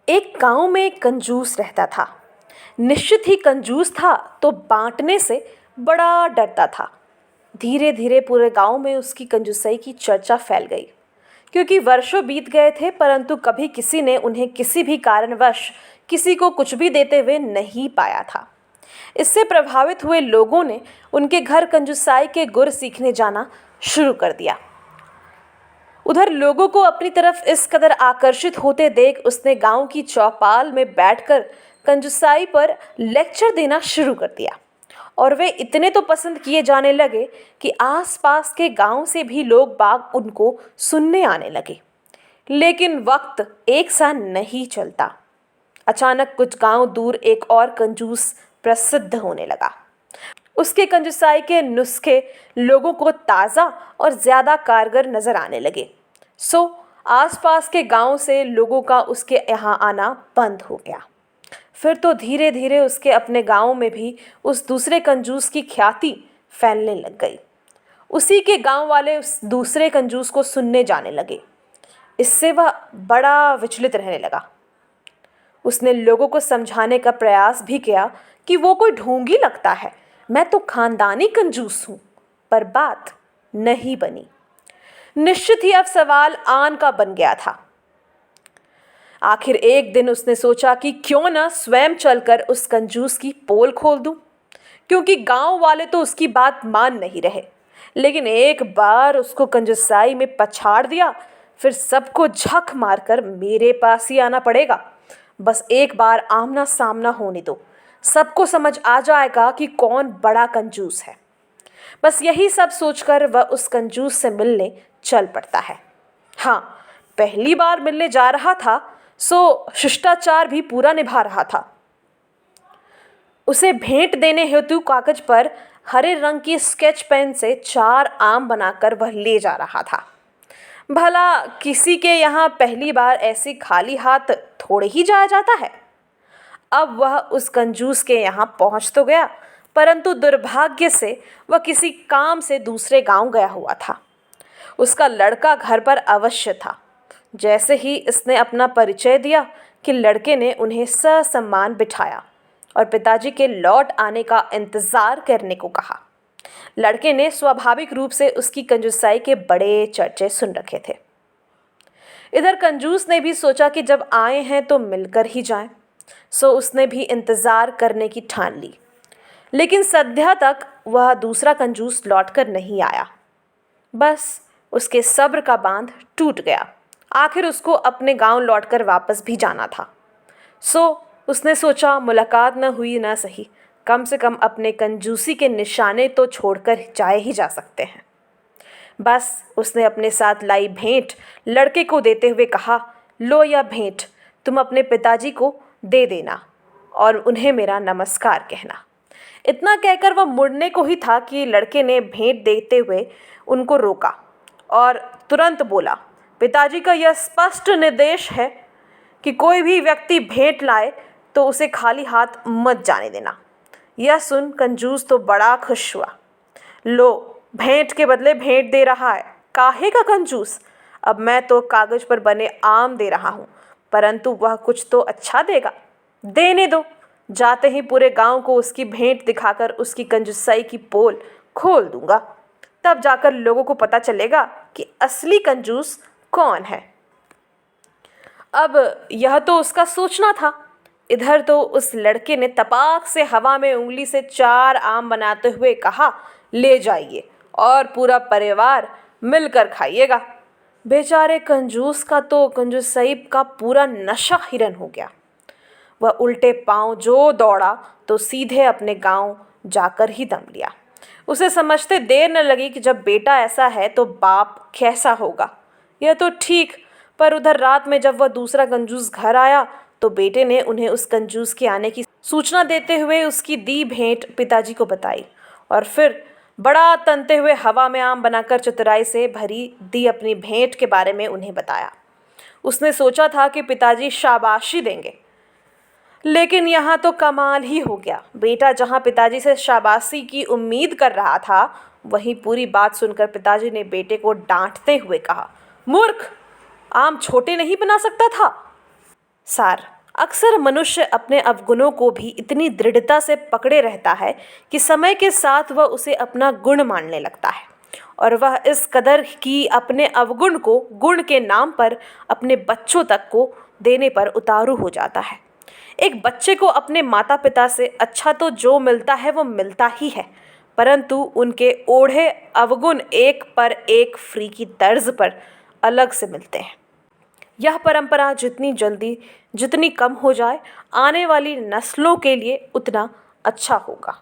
एक गांव में एक कंजूस रहता था। निश्चित ही कंजूस था तो बांटने से बड़ा डरता था। धीरे धीरे पूरे गांव में उसकी कंजूसाई की चर्चा फैल गई, क्योंकि वर्षों बीत गए थे परंतु कभी किसी ने उन्हें किसी भी कारणवश किसी को कुछ भी देते हुए नहीं पाया था। इससे प्रभावित हुए लोगों ने उनके घर कंजूसाई के गुर सीखने जाना शुरू कर दिया। उधर लोगों को अपनी तरफ इस कदर आकर्षित होते देख उसने गांव की चौपाल में बैठकर कंजूसाई पर लेक्चर देना शुरू कर दिया, और वे इतने तो पसंद किए जाने लगे कि आसपास के गांव से भी लोग बाग उनको सुनने आने लगे। लेकिन वक्त एक सा नहीं चलता। अचानक कुछ गांव दूर एक और कंजूस प्रसिद्ध होने लगा। उसके कंजूसाई के नुस्खे लोगों को ताज़ा और ज़्यादा कारगर नज़र आने लगे। सो आसपास के गांव से लोगों का उसके यहाँ आना बंद हो गया। फिर तो धीरे धीरे उसके अपने गांव में भी उस दूसरे कंजूस की ख्याति फैलने लग गई। उसी के गांव वाले उस दूसरे कंजूस को सुनने जाने लगे। इससे वह बड़ा विचलित रहने लगा। उसने लोगों को समझाने का प्रयास भी किया कि वो कोई ढोंगी लगता है, मैं तो खानदानी कंजूस हूँ, पर बात नहीं बनी। निश्चित ही अब सवाल आन का बन गया था। आखिर एक दिन उसने सोचा कि क्यों न स्वयं चलकर उस कंजूस की पोल खोल दूं, क्योंकि गांव वाले तो उसकी बात मान नहीं रहे। लेकिन एक बार उसको कंजूसाई में पछाड़ दिया, फिर सबको झक मारकर मेरे पास ही आना पड़ेगा। बस एक बार आमना सामना होने दो, सबको समझ आ जाएगा कि कौन बड़ा कंजूस है। बस यही सब सोचकर वह उस कंजूस से मिलने चल पड़ता है। हाँ, पहली बार मिलने जा रहा था सो शिष्टाचार भी पूरा निभा रहा था। उसे भेंट देने हेतु कागज पर हरे रंग की स्केच पेन से 4 आम बनाकर वह ले जा रहा था। भला किसी के यहाँ पहली बार ऐसे खाली हाथ थोड़े ही जाया जाता है। अब वह उस कंजूस के यहाँ पहुँच तो गया, परंतु दुर्भाग्य से वह किसी काम से दूसरे गांव गया हुआ था। उसका लड़का घर पर अवश्य था। जैसे ही इसने अपना परिचय दिया कि लड़के ने उन्हें ससम्मान बिठाया और पिताजी के लौट आने का इंतज़ार करने को कहा। लड़के ने स्वाभाविक रूप से उसकी कंजूसाई के बड़े चर्चे सुन रखे थे। इधर कंजूस ने भी सोचा कि जब आए हैं तो मिलकर ही जाएं, सो उसने भी इंतज़ार करने की ठान ली। लेकिन सद्या तक वह दूसरा कंजूस लौटकर नहीं आया। बस उसके सब्र का बांध टूट गया। आखिर उसको अपने गांव लौटकर वापस भी जाना था। सो उसने सोचा मुलाकात न हुई न सही, कम से कम अपने कंजूसी के निशाने तो छोड़कर जाए ही जा सकते हैं। बस उसने अपने साथ लाई भेंट लड़के को देते हुए कहा, लो यह भेंट तुम अपने पिताजी को दे देना और उन्हें मेरा नमस्कार कहना। इतना कहकर वह मुड़ने को ही था कि लड़के ने भेंट देते हुए उनको रोका और तुरंत बोला, पिताजी का यह स्पष्ट निर्देश है कि कोई भी व्यक्ति भेंट लाए तो उसे खाली हाथ मत जाने देना। यह सुन कंजूस तो बड़ा खुश हुआ। लो, भेंट के बदले भेंट दे रहा है, काहे का कंजूस। अब मैं तो कागज पर बने आम दे रहा हूँ, परंतु वह कुछ तो अच्छा देगा, देने दो। जाते ही पूरे गांव को उसकी भेंट दिखाकर उसकी कंजूसाई की पोल खोल दूंगा। तब जाकर लोगों को पता चलेगा कि असली कंजूस कौन है। अब यह तो उसका सोचना था। इधर तो उस लड़के ने तपाक से हवा में उंगली से 4 आम बनाते हुए कहा, ले जाइए और पूरा परिवार मिलकर खाइएगा। बेचारे कंजूस का तो कंजूसाई का पूरा नशा हिरन हो गया। वह उल्टे पांव जो दौड़ा तो सीधे अपने गांव जाकर ही दम लिया। उसे समझते देर न लगी कि जब बेटा ऐसा है तो बाप कैसा होगा। यह तो ठीक, पर उधर रात में जब वह दूसरा कंजूस घर आया तो बेटे ने उन्हें उस कंजूस के आने की सूचना देते हुए उसकी दी भेंट पिताजी को बताई और फिर बड़ा तनते हुए हवा में आम बनाकर चतुराई से भरी दी अपनी भेंट के बारे में उन्हें बताया। उसने सोचा था कि पिताजी शाबाशी देंगे, लेकिन यहाँ तो कमाल ही हो गया। बेटा जहाँ पिताजी से शाबाशी की उम्मीद कर रहा था, वहीं पूरी बात सुनकर पिताजी ने बेटे को डांटते हुए कहा, मूर्ख, आम छोटे नहीं बना सकता था। सार, अक्सर मनुष्य अपने अवगुणों को भी इतनी दृढ़ता से पकड़े रहता है कि समय के साथ वह उसे अपना गुण मानने लगता है और वह इस कदर कि अपने अवगुण को गुण के नाम पर अपने बच्चों तक को देने पर उतारू हो जाता है। एक बच्चे को अपने माता पिता से अच्छा तो जो मिलता है वो मिलता ही है, परंतु उनके ओढ़े अवगुण एक पर एक फ्री की तर्ज पर अलग से मिलते हैं। यह परंपरा जितनी जल्दी जितनी कम हो जाए, आने वाली नस्लों के लिए उतना अच्छा होगा।